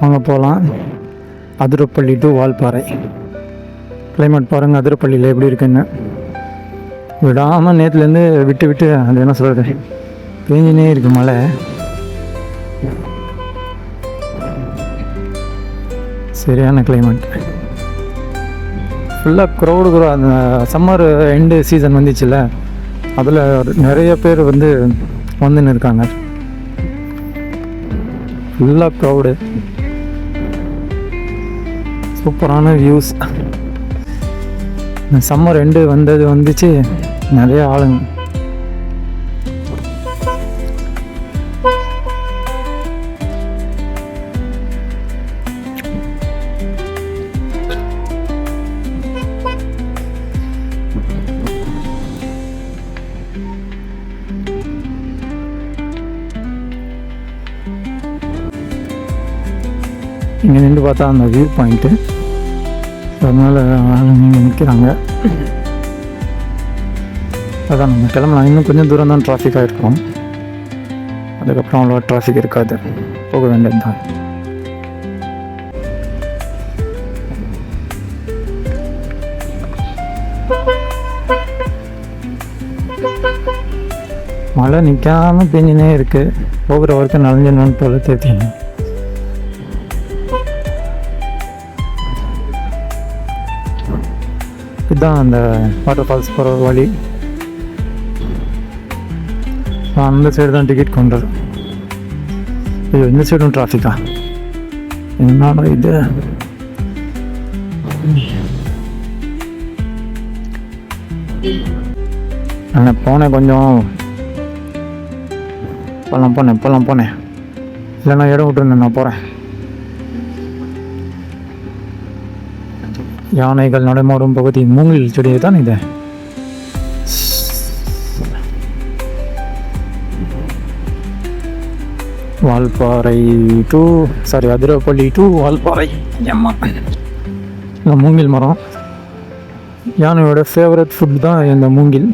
அங்கே போகலாம். Athirappilly to Valparai. Climate பாருங்கள் அதிரப்பள்ளியில் எப்படி இருக்குன்னு. விடாமல் நேற்றுலேருந்து விட்டு விட்டு அது என்ன சொல்கிறது பேஞ்சினே இருக்குது மழை. சரியான கிளைமேட். ஃபுல்லாக க்ரௌடு அந்த சம்மர் எண்டு சீசன் வந்துச்சுல்ல, அதில் நிறைய பேர் வந்துன்னு இருக்காங்க. ஃபுல்லாக க்ரௌடு, சூப்பரான வியூஸ். சம்மர் எண்டு வந்துச்சு, நிறைய ஆளுங்க. இங்கே நின்று பார்த்தா அந்த வியூ பாயிண்ட்டு, அதனால் நீங்கள் நிற்கிறாங்க. அதான் நம்ம கிளம்பலாம். இன்னும் கொஞ்சம் தூரம் தான் டிராஃபிக்காக இருக்கும். அதுக்கப்புறம் அவ்வளோ டிராஃபிக் இருக்காது, போக வேண்டியது தான். மழை நிற்காமல் பெஞ்சினே இருக்குது. போகிற வரைக்கும் நனைஞ்சணுன்னு போல தெரியும். இதுதான் அந்த வாட்டர் ஃபால்ஸ் போகிற வழி. அந்த சைடு தான் டிக்கெட் கவுண்டர். ஐயோ, இந்த சைடும் டிராஃபிக்கா? என்னடா இது? நான் போனேன், கொஞ்சம் போனேன் இல்லைன்னா இடம் விட்டுருந்தேன். நான் போகிறேன். யானைகள் நடமாடும் பகுதி, மூங்கில் செடி தான் இது. Valparai to Athirappilly to Valparai. இந்த மூங்கில் மரம், யானையோட ஃபேவரட் ஃபுட் தான் இந்த மூங்கில்.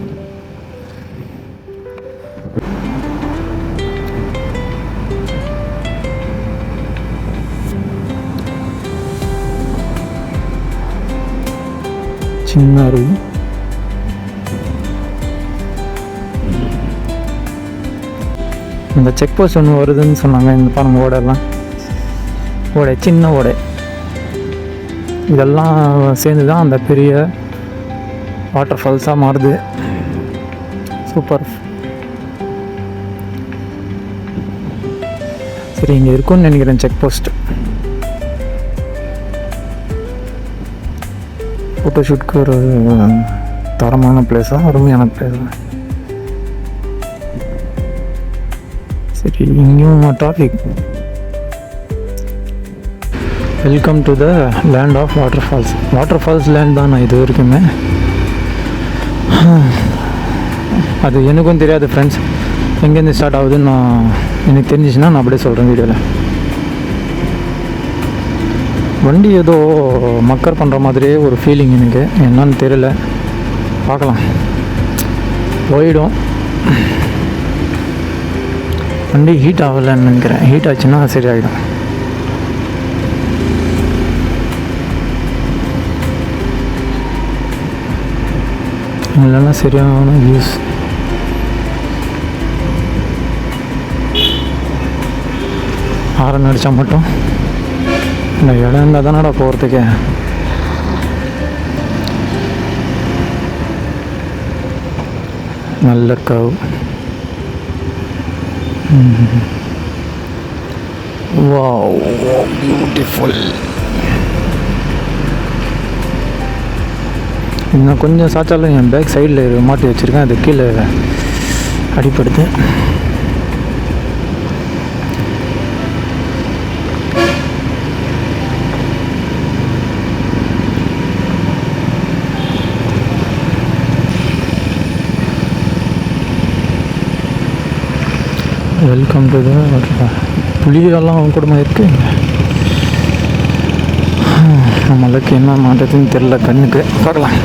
சின்ன அருவி. இந்த செக் போஸ்ட் ஒன்று வருதுன்னு சொன்னாங்க. இந்த பாருங்க, ஓடெல்லாம் ஓடை, சின்ன ஓடை. இதெல்லாம் சேர்ந்து தான் அந்த பெரிய வாட்டர் ஃபால்ஸாக மாறுது. சூப்பர். சரி, இங்கே இருக்குன்னு நினைக்கிறேன் செக் போஸ்ட். ஃபோட்டோஷூட்க்கு ஒரு தரமான பிளேஸாக, அருமையான பிளேஸாக. சரி, இங்கேயும் traffic. Welcome to the land of waterfalls. Waterfalls land தான் நான் இது வரைக்குமே. அது எனக்கும் தெரியாது ஃப்ரெண்ட்ஸ், எங்கேருந்து ஸ்டார்ட் ஆகுதுன்னு எனக்கு தெரிஞ்சிச்சுன்னா நான் அப்படியே சொல்கிறேன் வீடியோவில். வண்டி ஏதோ மக்கர் பண்ணுற மாதிரியே ஒரு ஃபீலிங் எனக்கு, என்னன்னு தெரியல. பார்க்கலாம், போயிடும். வண்டி ஹீட் ஆகலைன்னு நினைக்கிறேன். ஹீட் ஆச்சுன்னா சரியாயிடும். இல்லைன்னா சரியான வியூஸ். ஹாரன் அடித்தா மட்டும் இந்த இடம் இருந்தால் தானடா போகிறதுக்கு. நல்ல கவ். Wow, beautiful. இன்னும் கொஞ்சம் சாச்சாலும் என் பேக் சைடில் மாட்டி வச்சுருக்கேன், அது கீழே அடிப்படுது. வெல்கம் டு த புளியெல்லாம் குடும்பம் இருக்குது. நம்மளுக்கு என்ன மாட்டதுன்னு தெரில, கண்ணுக்கு பார்க்கலாம்.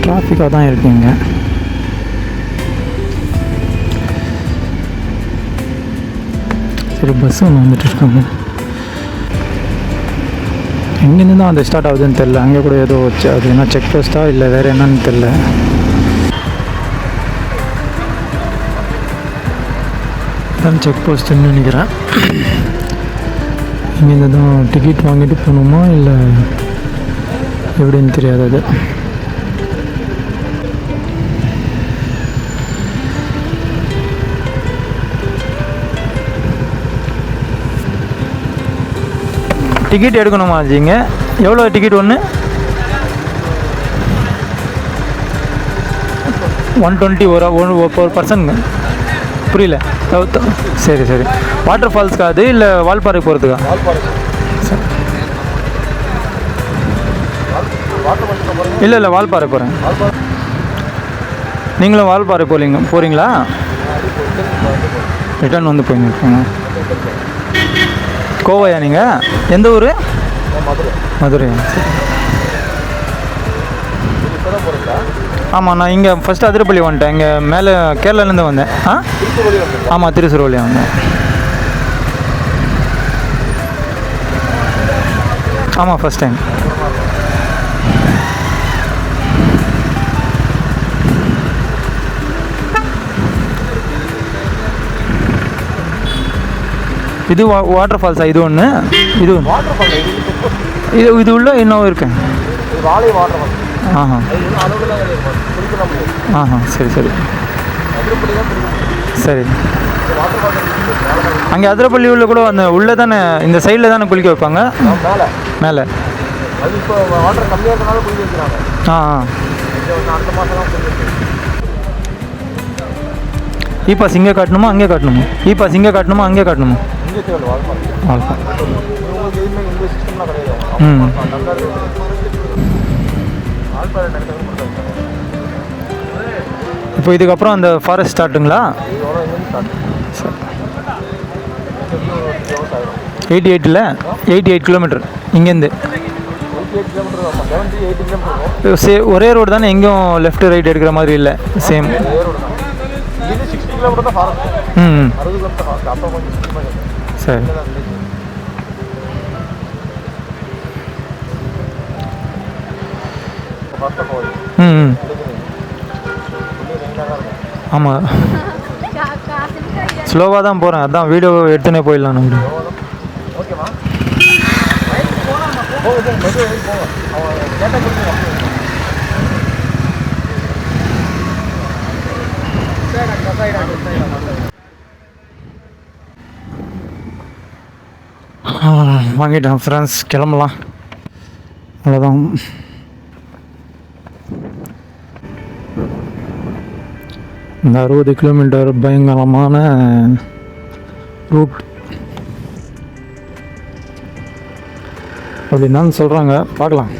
டிராஃபிக்காக தான் இருக்குங்க. சரி, பஸ் ஒன்று வந்துட்டு இருக்காங்க. எங்கேருந்து தான் அது ஸ்டார்ட் ஆகுதுன்னு தெரில. அங்கே கூட ஏதோ வச்சு அது என்ன செக் போஸ்ட்டா இல்லை வேறு என்னன்னு தெரில. செக் போஸ்ட்டுன்னு நினைக்கிறேன். இங்கேருந்து தான் டிக்கெட் வாங்கிட்டு போகணுமா இல்லை எப்படின்னு தெரியாது. அது டிக்கெட் எடுக்கணுமா ஜிங்க? எவ்வளோ டிக்கெட் ஒன்று? 120 ஒரு பர்சனுங்க. புரியல. சரி சரி. வாட்டர் ஃபால்ஸ்க்கா அது இல்லை வால்பாறை போகிறதுக்கா? இல்லை இல்லை, வால்பாறை போகிறேன். நீங்களும் வால்பாறை போகிறீங்களா? ரிட்டர்ன் வந்து போயிருக்கீங்க. கோவையா நீங்கள்? எந்த ஊர்? மதுரை. ஆமாம், நான் இங்கே ஃபஸ்ட்டு அதிரப்பள்ளி வந்துட்டேன். இங்கே மேலே கேரளாலேருந்து வந்தேன். ஆமாம், திருச்சூர் வழியாக வந்தேன். ஆமாம், ஃபஸ்ட் டைம். இது வாட்டர் ஃபால்ஸா? இது ஒன்று, இது இது உள்ள இன்னும் இருக்கு. ஆஹா ஆஹா, சரி சரி சரி. அங்கே அதிரப்பள்ளி உள்ள கூட அந்த உள்ளே தானே, இந்த சைடில் தானே குளிக்க வைப்பாங்க மேலே. ஆ பாஸ் இங்கே காட்டணுமா அங்கே காட்டணுமா? பாஸ் இங்கே காட்டணுமா அங்கே காட்டணுமா? ம். இப்போ இதுக்கப்புறம் அந்த ஃபாரஸ்ட் ஸ்டார்ட்டுங்களா? 88 கிலோமீட்டர் இங்கேருந்து. ஒரே ரோடு தானே, எங்கேயும் லெஃப்ட் ரைட் எடுக்கிற மாதிரி இல்லை, சேம். ம் சரி. ம் ஆமாம், ஸ்லோவாக தான் போகிறேன். அதான் வீடியோ எடுத்துனே போயிடலாம் நம்ம. வாங்கிட்டேன் ஃப்ரெண்ட்ஸ், கிளம்பலாம். அவ்வளோதான். இந்த 60 கிலோமீட்டர் பயங்கரமான ரூட் அப்படின்னு தான் சொல்கிறாங்க. பார்க்கலாம்.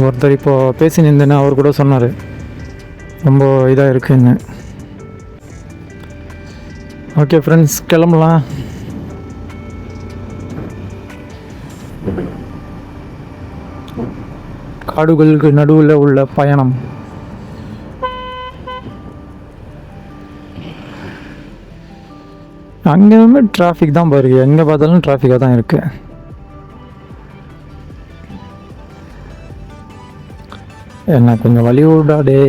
ஒருத்தர் இப்போது பேசி நின்றேன்னு அவர் கூட சொன்னார், ரொம்ப இதாக இருக்குன்னு. ஓகே ஃப்ரெண்ட்ஸ், கிளம்பலாம். காடுகளுக்கு நடுவில் உள்ள பயணம். அங்கேயுமே டிராஃபிக் தான் பாருங்க, எங்கே பார்த்தாலும் டிராஃபிக்காக தான் இருக்கு. என்ன கொஞ்சம் வழி விடாடே.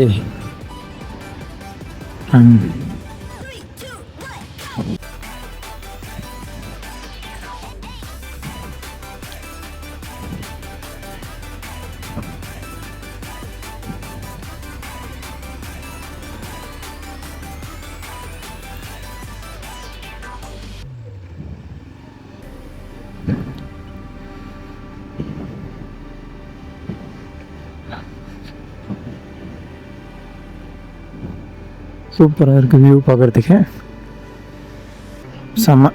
சூப்பராக இருக்குது வியூ பார்க்குறதுக்கு, செம்ம.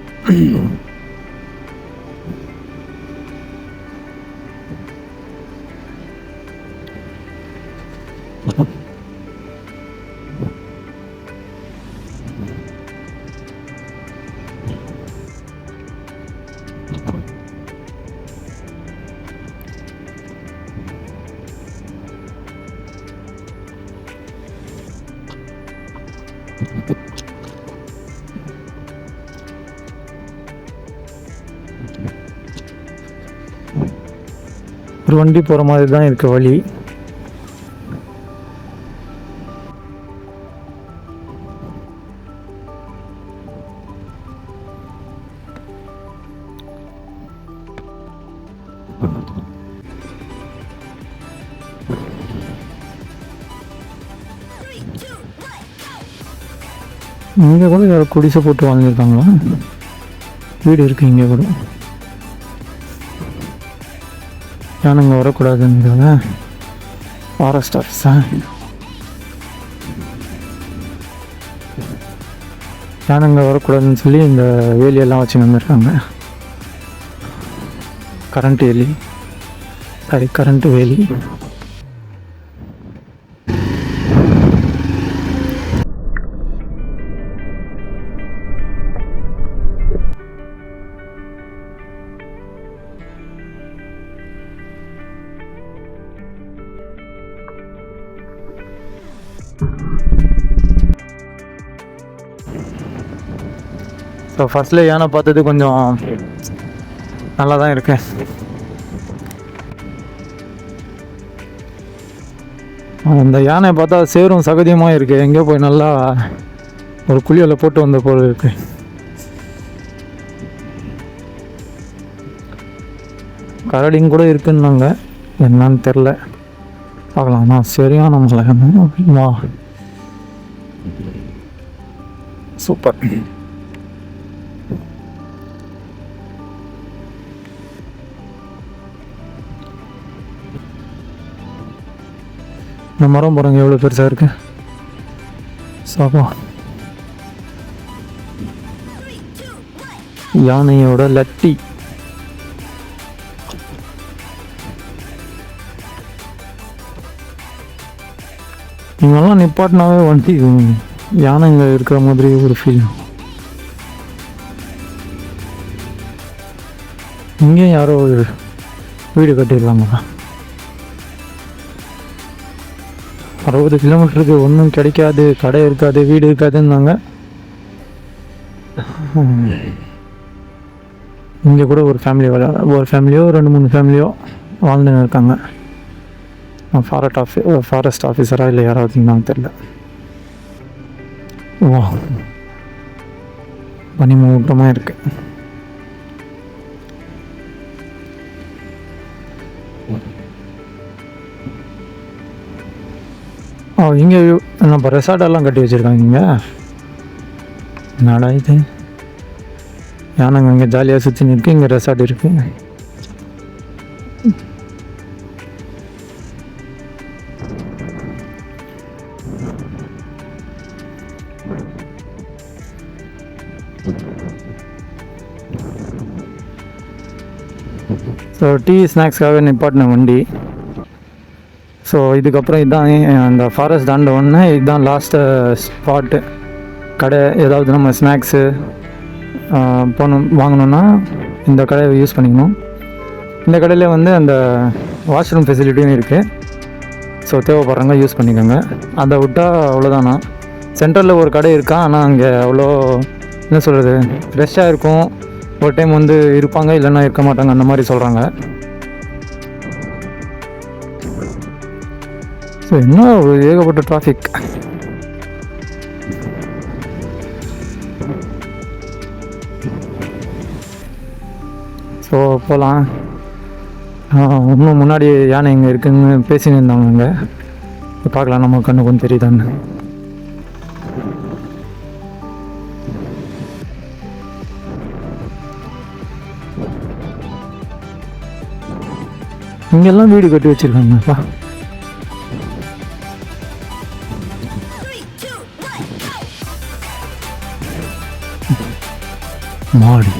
ஒரு வண்டி போகிற மாதிரி தான் இருக்குது வழி. இங்கே கூட யாரோ குடிசை போட்டு வாழ்ந்துருக்காங்களா? வீடு இருக்குது இங்கே கூட. யானைங்க வரக்கூடாதுங்கிறத ஃபாரஸ்ட் ஆஃபீஸா? யானைங்க வரக்கூடாதுன்னு சொல்லி இந்த வேலியெல்லாம் வச்சு வந்துருக்காங்க. கரண்ட் வேலி, சாரி கரண்ட் வேலி. ஸோ ஃபஸ்ட்டில் யானை பார்த்தது கொஞ்சம் நல்லா தான் இருக்கு. அந்த யானையை பார்த்தா சேரும் சகதியமாக இருக்குது. எங்கேயோ போய் நல்லா ஒரு குழியில் போட்டு வந்த போல் இருக்கு. கரடிங்க கூட இருக்குன்னாங்க, என்னன்னு தெரில, பார்க்கலாம். ஆனால் சரியான மலை. சூப்பர். இந்த மரம் பாருங்க எவ்வளோ பெருசாக இருக்கு. சாப்பா யானையோட லட்டி. இங்கெல்லாம் நிப்பாட்டினாவே வண்டி யானைங்க இருக்கிற மாதிரி ஒரு ஃபீல். இங்கே யாரோ ஒரு வீடு கட்டிடுறாங்களா? 60 கிலோமீட்டருக்கு ஒன்றும் கிடைக்காது, கடை இருக்காது, வீடு இருக்காதுன்னாங்க. இங்கே கூட ஒரு ஃபேமிலியோ 2-3 ஃபேமிலியோ வாழ்ந்துன்னு இருக்காங்க. ஃபாரஸ்ட் ஆஃபீஸராக இல்லை யாராவது இருந்தாங்க தெரியல. வா பனிமூட்டமாக இருக்கு. இங்கே நம்ம ரெசார்ட்டெல்லாம் கட்டி வச்சுருக்காங்க. இங்கே என்னடா இது, யானைங்க இங்கே ஜாலியாக சுற்றின்னு இருக்குது. இங்கே ரெசார்ட் இருக்குது. ஸோ டீ ஸ்நாக்ஸ்க்காக நிப்பாட்டின வண்டி. ஸோ இதுக்கப்புறம் இதுதான் அந்த ஃபாரஸ்ட் தாண்ட ஒன்று. இதுதான் லாஸ்ட்டு ஸ்பாட்டு. கடை ஏதாவது நம்ம ஸ்நாக்ஸு வாங்கணுன்னா இந்த கடையை யூஸ் பண்ணிக்கணும். இந்த கடையில் வந்து அந்த வாஷ்ரூம் ஃபெசிலிட்டியும் இருக்குது. ஸோ தேவைப்படுறவங்க யூஸ் பண்ணிக்கோங்க. அதை விட்டால் அவ்வளோதானா. சென்ட்ரலில் ஒரு கடை இருக்கா, ஆனால் அங்கே அவ்வளோ என்ன சொல்கிறது, ஃப்ரெஷ்ஷாக இருக்கும். ஒரு டைம் வந்து இருப்பாங்க, இல்லைன்னா இருக்க மாட்டாங்க, அந்த மாதிரி சொல்கிறாங்க. ஸோ என்ன ஒரு ஏகப்பட்ட டிராஃபிக். ஸோ போகலாம். இன்னும் முன்னாடி யானை எங்கே இருக்குதுன்னு பேசின்னு இருந்தாங்க. அங்கே பார்க்கலாம் நம்ம கண்ணு கொஞ்சம் தெரியுதான்னு. இங்கெல்லாம் வீடு கட்டி வச்சுருக்காங்கப்பா. மாடி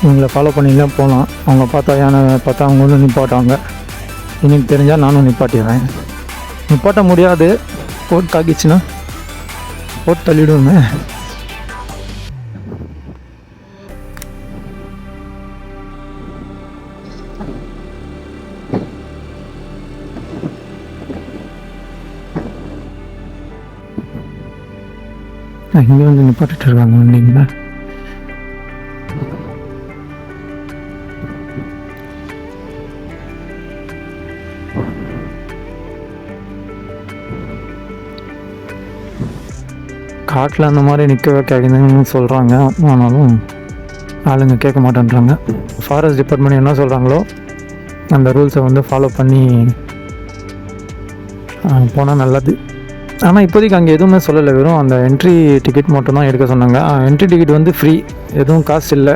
இவங்களை ஃபாலோ பண்ணிலாம் போகலாம். அவங்க பார்த்தா யானை பார்த்தா அவங்க ஒன்று நிப்பாட்டாங்க. எனக்கு தெரிஞ்சால் நானும் நிப்பாட்டிடுறேன். நிப்பாட்ட முடியாது, போட்டு தாக்கிச்சுன்னா போட்டு தள்ளிவிடுவோமே. இங்கே வந்து நிப்பாட்டிட்டு இருக்காங்க வண்டிங்களா. காட்டில் அந்த மாதிரி நிற்க வைக்காதுன்னு சொல்கிறாங்க, ஆனாலும் ஆளுங்க கேட்க மாட்டேன்றாங்க. ஃபாரஸ்ட் டிபார்ட்மெண்ட் என்ன சொல்கிறாங்களோ அந்த ரூல்ஸை வந்து ஃபாலோ பண்ணி போனால் நல்லது. ஆனால் இப்போதைக்கு அங்கே எதுவுமே சொல்லலை, வெறும் அந்த என்ட்ரி டிக்கெட் மட்டும்தான் எடுக்க சொன்னாங்க. என்ட்ரி டிக்கெட் வந்து ஃப்ரீ, எதுவும் காசு இல்லை.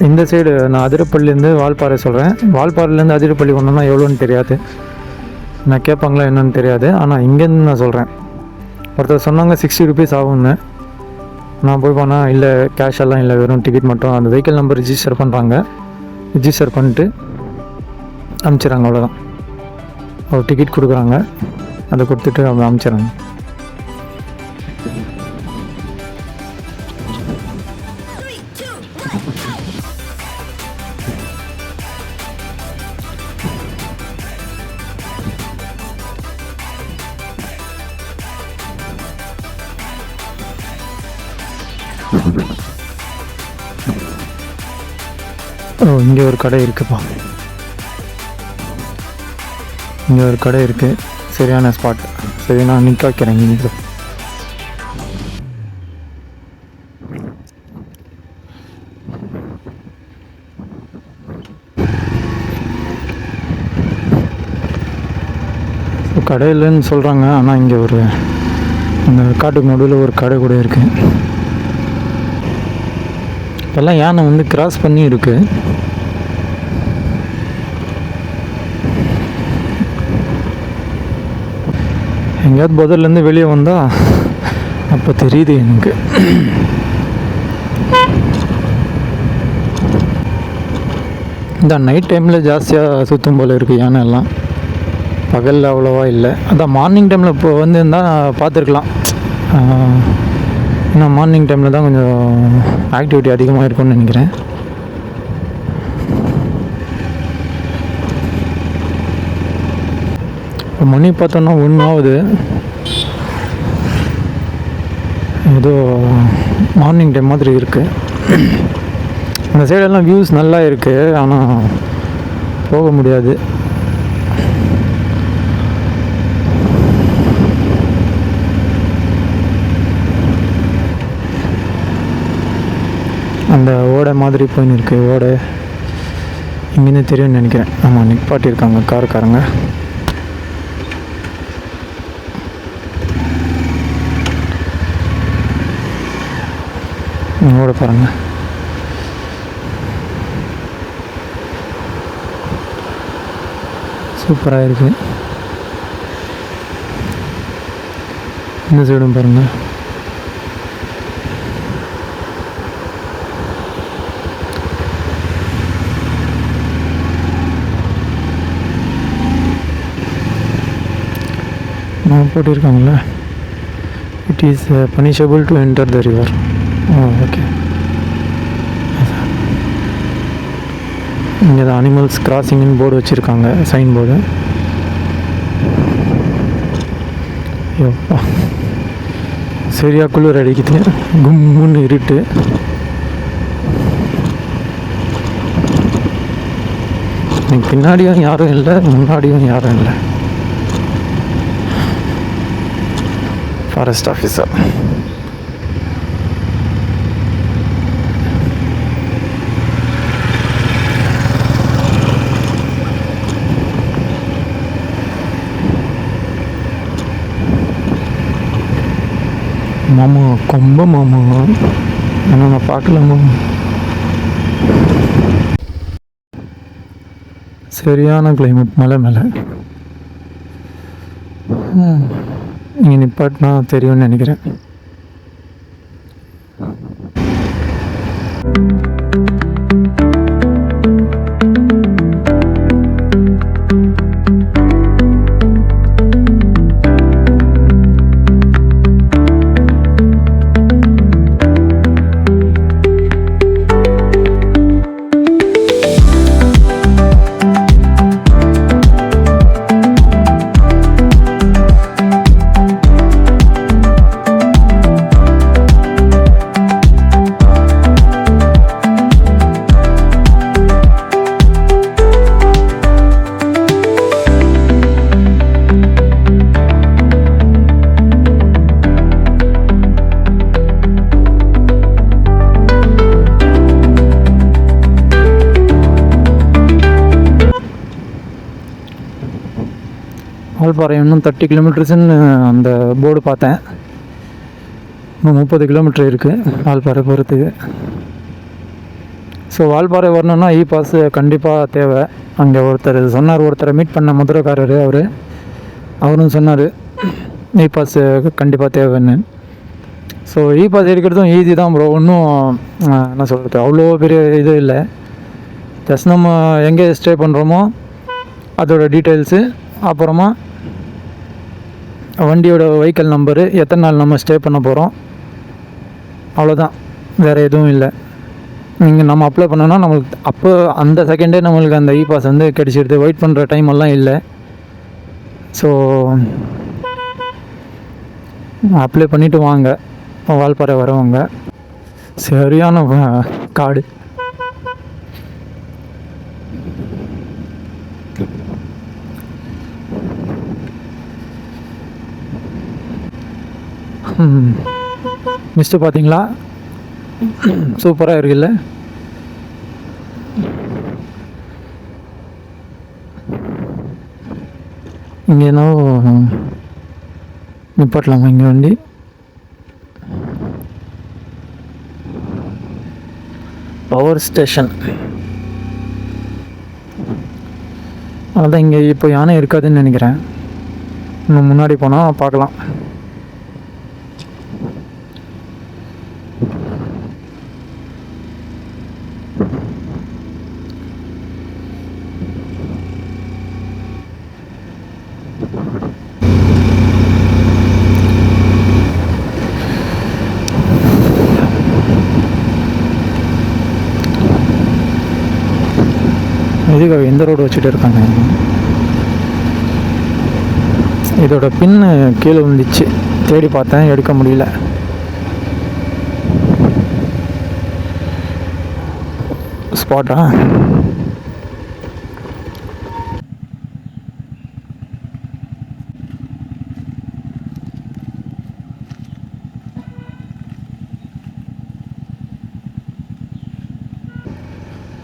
இந்த சைடு நான் அதிரப்பள்ளிலேருந்து வால்பாறை சொல்கிறேன், வால்பாறையிலேருந்து அதிரப்பள்ளி ஒன்றுனா எவ்வளோன்னு தெரியாது, நான் கேட்பாங்களா என்னன்னு தெரியாது. ஆனால் இங்கேருந்து நான் சொல்கிறேன், ஒருத்தர் சொன்னாங்க 60 rupees ஆகும்னு. நான் போய் போனால் இல்லை கேஷ் எல்லாம் இல்லை, வெறும் டிக்கெட் மட்டும். அந்த வெஹிக்கிள் நம்பர் ரிஜிஸ்டர் பண்ணுறாங்க, ரிஜிஸ்டர் பண்ணிட்டு அனுப்பிச்சிட்றாங்க, அவ்வளோதான். ஒரு டிக்கெட் கொடுக்குறாங்க, அதை கொடுத்துட்டு அவங்க அனுப்பிச்சிட்றாங்க. ஓ, இங்கே ஒரு கடை இருக்குப்பா, இங்கே ஒரு கடை இருக்குது, சரியான ஸ்பாட். சரி, நான் நிற்க வைக்கிறேன் இங்கே. கடை இல்லைன்னு சொல்கிறாங்க, ஆனால் இங்கே ஒரு அந்த காட்டுக்கு நடுவில் ஒரு கடை கூட இருக்குது. இப்போல்லாம் யானை வந்து கிராஸ் பண்ணி இருக்கு. எங்கேயாவது புதர்லேருந்து வெளியே வந்தால் அப்போ தெரியுது எனக்கு. இந்த நைட் டைமில் ஜாஸ்தியாக சுற்றும் போல் இருக்குது யானை எல்லாம், பகலில் அவ்வளோவா இல்லை. அதான் மார்னிங் டைமில் இப்போ வந்து இருந்தால் பார்த்துருக்கலாம். ஏன்னா மார்னிங் டைமில் தான் கொஞ்சம் ஆக்டிவிட்டி அதிகமாக இருக்கும்னு நினைக்கிறேன். இப்போ மணி பார்த்தோன்னா 1 ஆகுது. ஏதோ மார்னிங் டைம் மாதிரி இருக்குது. அந்த சைடெல்லாம் வியூஸ் நல்லா இருக்குது, ஆனால் போக முடியாது. அந்த ஓடை மாதிரி போயின்னு இருக்கு. ஓடை இங்கேருந்து தெரியும்னு நினைக்கிறேன். ஆமாம், நிப்பாட்டியிருக்காங்க காருக்காரங்க. ஓட பாருங்க, சூப்பராக இருக்கு. இந்த சைடும் பாருங்க. போட்டிருக்காங்களே, it is punishable to enter the river. Okay, இங்கே தான் அனிமல்ஸ் கிராசிங்னு போர்டு வச்சுருக்காங்க, சைன் போர்டு. ஐயோப்பா, சரியா குளிர் அடிக்குது, கும்முன்னு இருட்டு. எனக்கு பின்னாடியும் யாரும் இல்லை, முன்னாடியும் யாரும் இல்லை. Forest officer. மாமா, கொம்ப மாமா, ஏன்னா நான் பார்க்கலாமா? சரியான கிளைமேட், மலை மேலே. இங்கே நிப்பாட்டினா தெரியும்னு நினைக்கிறேன். வால்பாறை இன்னும் 30 கிலோமீட்டர்ஸ்ன்னு அந்த போர்டு பார்த்தேன். இன்னும் 30 கிலோமீட்டர் இருக்குது வால்பாறை போகிறதுக்கு. ஸோ வால்பாறை வரணுன்னா இ பாஸ் கண்டிப்பாக தேவை. அங்கே ஒருத்தரை மீட் பண்ண மதுரைக்காரர், அவரும் சொன்னார் இ பாஸ் கண்டிப்பாக தேவைன்னு. ஸோ இ பாஸ் எடுக்கிறதும் ஈஸி தான் ப்ரோ. ஒன்றும் என்ன சொல்கிறது, அவ்வளோ பெரிய இது இல்லை. ஜஸ்ட் நம்ம எங்கே ஸ்டே பண்ணுறோமோ அதோட டீட்டெயில்ஸு, அப்புறமா வண்டியோட வெஹிக்கல் நம்பரு, எத்தனை நாள் நம்ம ஸ்டே பண்ண போகிறோம், அவ்வளோதான். வேறு எதுவும் இல்லை. நீங்கள் நம்ம அப்ளை பண்ணோன்னா நம்மளுக்கு அப்போ அந்த செகண்டே நம்மளுக்கு அந்த இ பாஸ் வந்து கிடச்சிடுது. வெயிட் பண்ணுற டைம் எல்லாம் இல்லை. ஸோ அப்ளை பண்ணிவிட்டு வாங்க வால்பாறை வரவங்க. சரியான காடு. மிஸ்ட்டு பார்த்தீங்களா, சூப்பராக இருக்குல்ல. இங்கே என்னவோ நிப்பாட்டலாமா இங்கே வண்டி? Power station. அதான் இங்கே இப்போ யானை இருக்காதுன்னு நினைக்கிறேன். இன்னும் முன்னாடி போனால் பார்க்கலாம். இதுக்காக எந்த ரோடு வச்சுட்டு இருக்காங்க? இதோட பின்னு கீழே வந்துச்சு, தேடி பார்த்தேன், எடுக்க முடியல. ஸ்பாட்டா?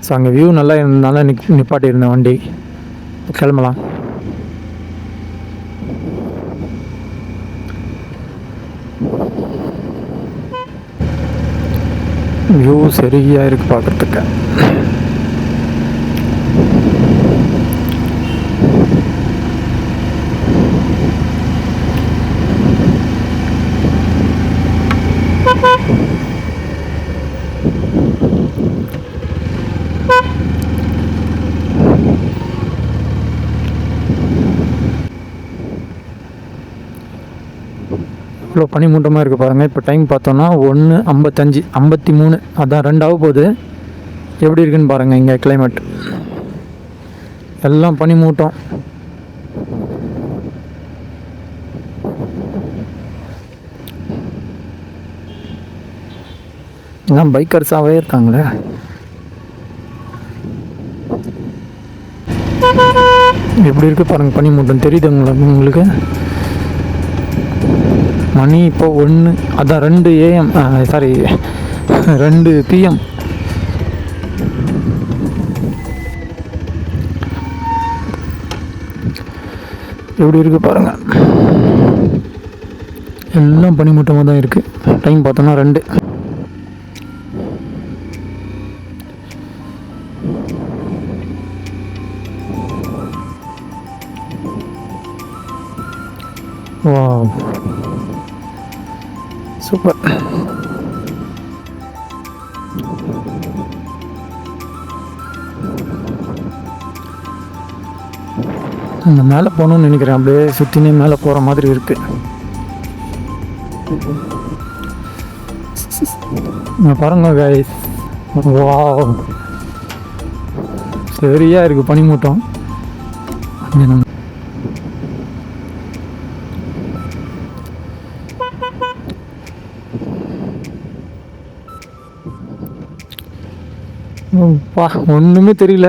ஸோ அங்கே வியூ நல்லா இருந்ததுனால நிப்பாட்டியிருந்தேன் வண்டி. கிளம்பலாம். வியூ சரியாக இருக்குது பார்க்குறதுக்கு. இவ்வளோ பனிமூட்டமாக இருக்குது பாருங்கள். இப்போ டைம் பார்த்தோன்னா 1:55, 53, அதான் 2 போகுது. எப்படி இருக்குன்னு பாருங்கள் இங்கே கிளைமேட். எல்லாம் பனிமூட்டம். எல்லாம் பைக்கர்ஸாகவே இருக்காங்களே. எப்படி இருக்குது பாருங்கள் பனிமூட்டம். தெரியுது உங்களுக்கு? மணி இப்போ 1, அதான் 2 AM, சாரி 2 PM. எப்படி இருக்குது பாருங்கள். எல்லாம் பனிமூட்டமாக தான் இருக்குது. டைம் பார்த்தோன்னா 2. Wow, super. அந்த மேலே போகணுன்னு நினைக்கிறேன். அப்படியே சுற்றினே மேலே போகிற மாதிரி இருக்குது. பாருங்க கைஸ், வாவ், சரியா இருக்குது பனிமூட்டம். ஒன்றுமே தெரியல.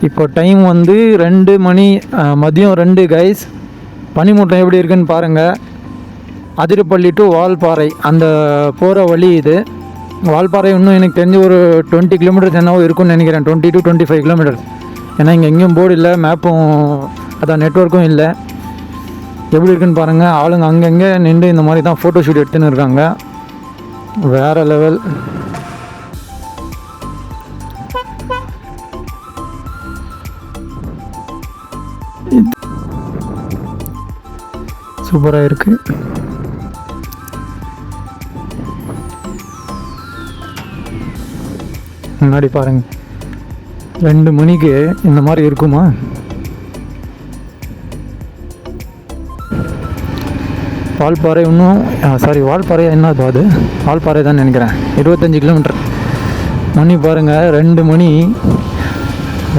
இப்போ டைம் வந்து 2 மணி, மதியம் 2 கைஸ். பனிமூட்டம் எப்படி இருக்குன்னு பாருங்கள். அதிரப்பள்ளி டு வால்பாறை அந்த போகிற வழி இது. வால்பாறை இன்னும் எனக்கு தெரிஞ்சு ஒரு 20 கிலோமீட்டர்ஸ் என்னவோ இருக்குன்னு நினைக்கிறேன், 20 to 25 கிலோமீட்டர்ஸ். ஏன்னா இங்கே எங்கேயும் போர்டு இல்லை, மேப்பும் அதான் நெட்வொர்க்கும் இல்லை. எப்படி இருக்குன்னு பாருங்கள். ஆளுங்க அங்கங்கே நின்று இந்த மாதிரி தான் ஃபோட்டோ ஷூட் எடுத்துன்னு இருக்காங்க. வேறு லெவல். சூப்பராக இருக்குது. முன்னாடி பாருங்கள், 2 மணிக்கு இந்த மாதிரி இருக்குமா? வால்பாறை இன்னும் வால்பாறை என்னது அது? வால்பாறை தான் நினைக்கிறேன். 25 கிலோமீட்டர். மணி பாருங்கள் 2 மணி.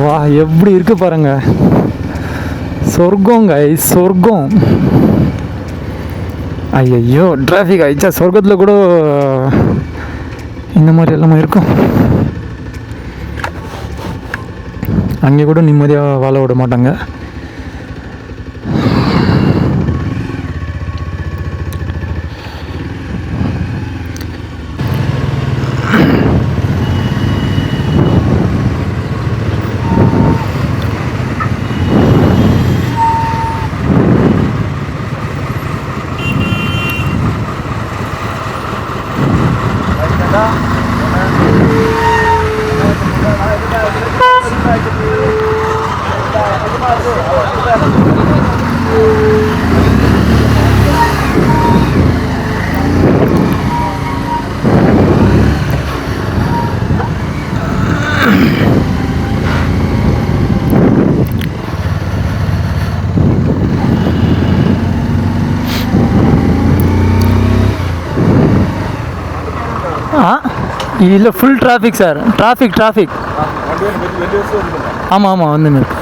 வா எப்படி இருக்குது பாருங்கள். சொர்க்கம் கைஸ், சொர்க்கம். ஐயோ டிராஃபிக் ஆயிடுச்சா? சொர்க்கத்தில் கூட இந்த மாதிரி எல்லாமே இருக்கும். அங்கே கூட நிம்மதியாக வாழ விட மாட்டாங்க. இல்லை ஃபுல் டிராஃபிக் சார். டிராஃபிக் ஆமாம் வந்துன்னு இருக்கு.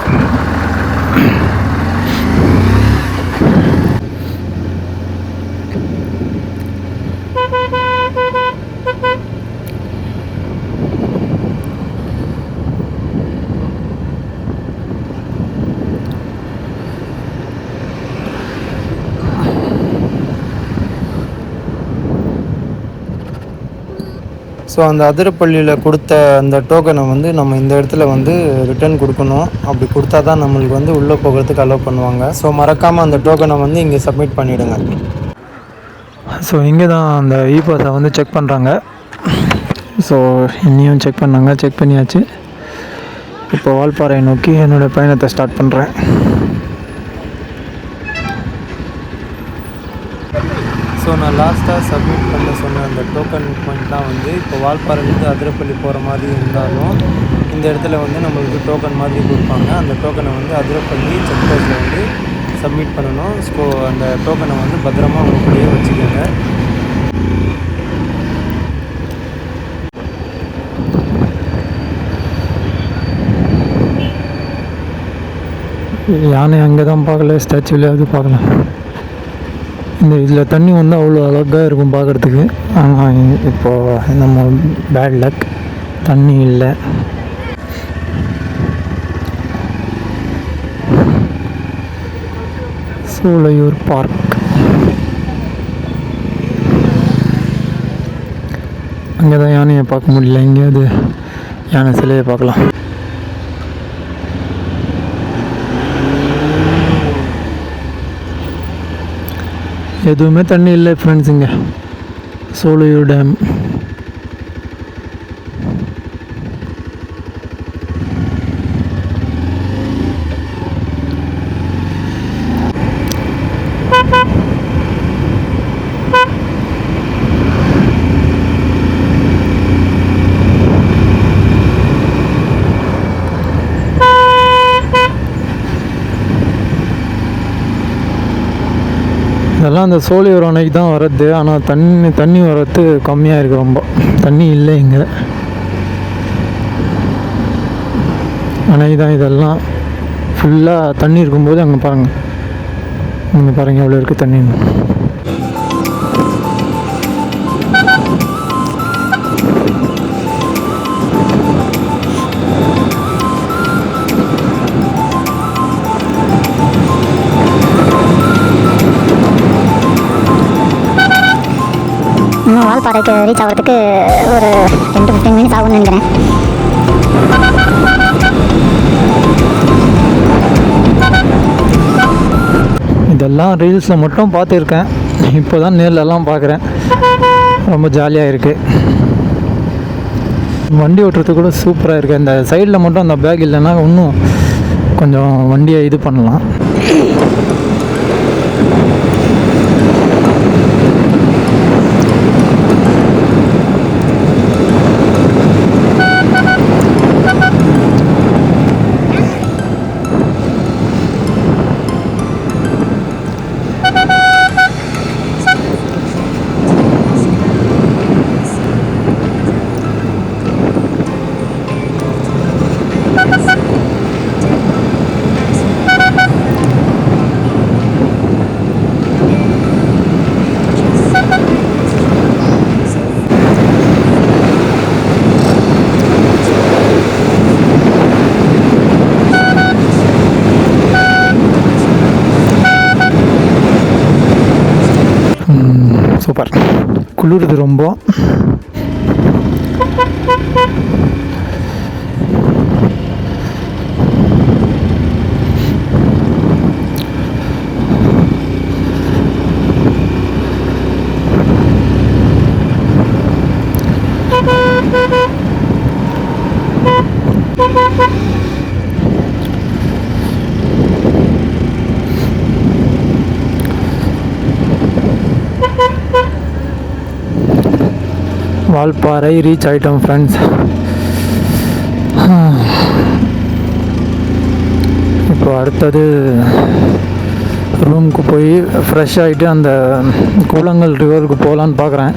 ஸோ அந்த அதிரப்பள்ளியில் கொடுத்த அந்த டோக்கனை வந்து நம்ம இந்த இடத்துல வந்து ரிட்டர்ன் கொடுக்கணும். அப்படி கொடுத்தா தான் நம்மளுக்கு வந்து உள்ளே போகிறதுக்கு அலோவ் பண்ணுவாங்க. ஸோ மறக்காமல் அந்த டோக்கனை வந்து இங்கே சப்மிட் பண்ணிவிடுங்க. ஸோ இங்கே தான் அந்த இபாஸை வந்து செக் பண்ணுறாங்க. ஸோ இன்னையும் செக் பண்ணியாச்சு. இப்போ வால்பாறை நோக்கி என்னோடய பயணத்தை ஸ்டார்ட் பண்ணுறேன். ஸோ நான் லாஸ்ட்டாக சப்மிட் பண்ண சொன்ன அந்த டோக்கன் பாயிண்ட்லாம் வந்து இப்போ வால்பாறையிலேருந்து அதிரப்பள்ளி போகிற மாதிரி இருந்தாலும் இந்த இடத்துல வந்து நம்மளுக்கு டோக்கன் மாதிரி கொடுப்பாங்க. அந்த டோக்கனை வந்து அதிரப்பள்ளி செக் போஸ்ட்டில் வந்து சப்மிட் பண்ணணும். ஸோ அந்த டோக்கனை வந்து பத்திரமா உங்களுடைய வச்சுக்கோங்க. யானை அங்கே தான் பார்க்கல, ஸ்டாச்சுவிலேயாவது பார்க்கலாம். இதில் தண்ணி வந்து அவ்வளோ அழகாக இருக்கும் பார்க்குறதுக்கு. ஆனால் இப்போது நம்ம பேட் லக், தண்ணி இல்லை. சோலையூர் பார்க். அங்கே தான் யானையை பார்க்க முடியல. எங்கேயாவது யானை சிலையை பார்க்கலாம். எதுவுமே தண்ணி இல்லை ஃப்ரெண்ட்ஸுங்க. சோலையூர் டேம். இதெல்லாம் அந்த சோலையூர் அணைக்கு தான் வர்றது. ஆனால் தண்ணி வர்றது கம்மியாக இருக்குது. ரொம்ப தண்ணி இல்லை இங்கே. அணை தான் இதெல்லாம். ஃபுல்லாக தண்ணி இருக்கும்போது அங்கே பாருங்கள் எவ்வளோ இருக்குது தண்ணி. வால்பாறைக்கு ரீச் ஆகிறதுக்கு ஒரு 10-15 மினிட்ஸ் ஆகும்னு நினைக்கிறேன். இதெல்லாம் ரீல்ஸில் மட்டும் பார்த்துருக்கேன், இப்போ தான் நேர்லலாம் பார்க்குறேன். ரொம்ப ஜாலியாக இருக்குது. வண்டி ஓட்டுறது கூட சூப்பராக இருக்குது. அந்த சைடில் மட்டும் அந்த பேக் இல்லைன்னா இன்னும் கொஞ்சம் வண்டியை இது பண்ணலாம். சூப்பர். குளிருது ரொம்ப. வால்பாறை ரீச் ஆகிட்டோம் ஃப்ரெண்ட்ஸ். இப்போ அடுத்தது ரூமுக்கு போய் ஃப்ரெஷ் ஆகிட்டு அந்த கூழாங்கல் ரிவருக்கு போகலான்னு பார்க்குறேன்.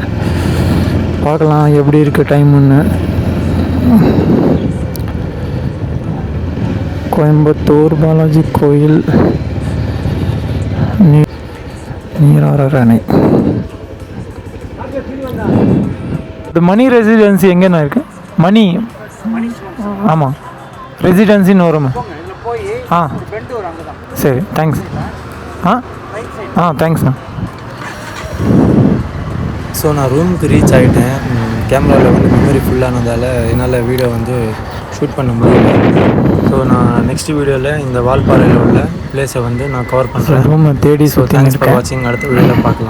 பார்க்கலாம் எப்படி இருக்குது டைமுன்னு. கோயம்புத்தூர் பாலாஜி கோயில் நீராறு அணை. மணி ரெசிடென்சி எங்கேண்ணா இருக்குது? மணி ஆமாம் ரெசிடென்சின்னு வரும். ஆ சரி, தேங்க்ஸ். தேங்க்ஸ்ண்ணா. ஸோ நான் ரூமுக்கு ரீச் ஆகிட்டேன். கேமராவில் வந்து மெமரி ஃபுல்லானதால் என்னால் வீடியோ வந்து ஷூட் பண்ண முடியல. ஸோ நான் நெக்ஸ்ட் வீடியோவில் இந்த வால்பாறையில் உள்ள பிளேஸை வந்து நான் கவர் பண்ணுறேன். ரூமை தேடி ஸோ தேங்க்ஸ் ஃபார் வாட்சிங். அடுத்த வீடியோவில் பார்க்கலாம்.